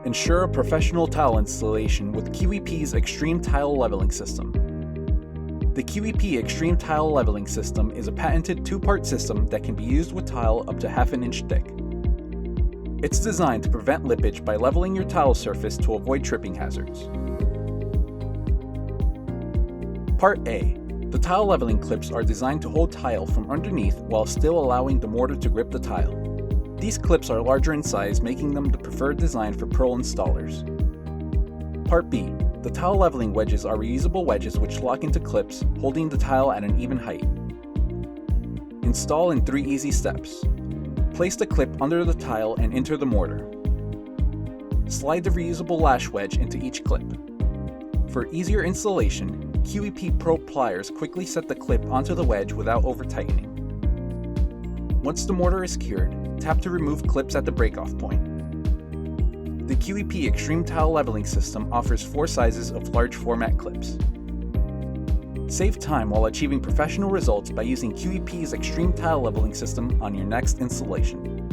Ensure a professional tile installation with QEP's Xtreme Tile Leveling System. The QEP Xtreme Tile Leveling System is a patented two-part system that can be used with tile up to half an inch thick. It's designed to prevent lippage by leveling your tile surface to avoid tripping hazards. Part A. The tile leveling clips are designed to hold tile from underneath while still allowing the mortar to grip the tile. These clips are larger in size, making them the preferred design for pro installers. Part B. The tile leveling wedges are reusable wedges which lock into clips, holding the tile at an even height. Install in 3 easy steps. Place the clip under the tile and enter the mortar. Slide the reusable lash wedge into each clip. For easier installation, QEP Pro pliers quickly set the clip onto the wedge without over-tightening. Once the mortar is cured, tap to remove clips at the break-off point. The QEP Xtreme Tile Leveling System offers 4 sizes of large format clips. Save time while achieving professional results by using QEP's Xtreme Tile Leveling System on your next installation.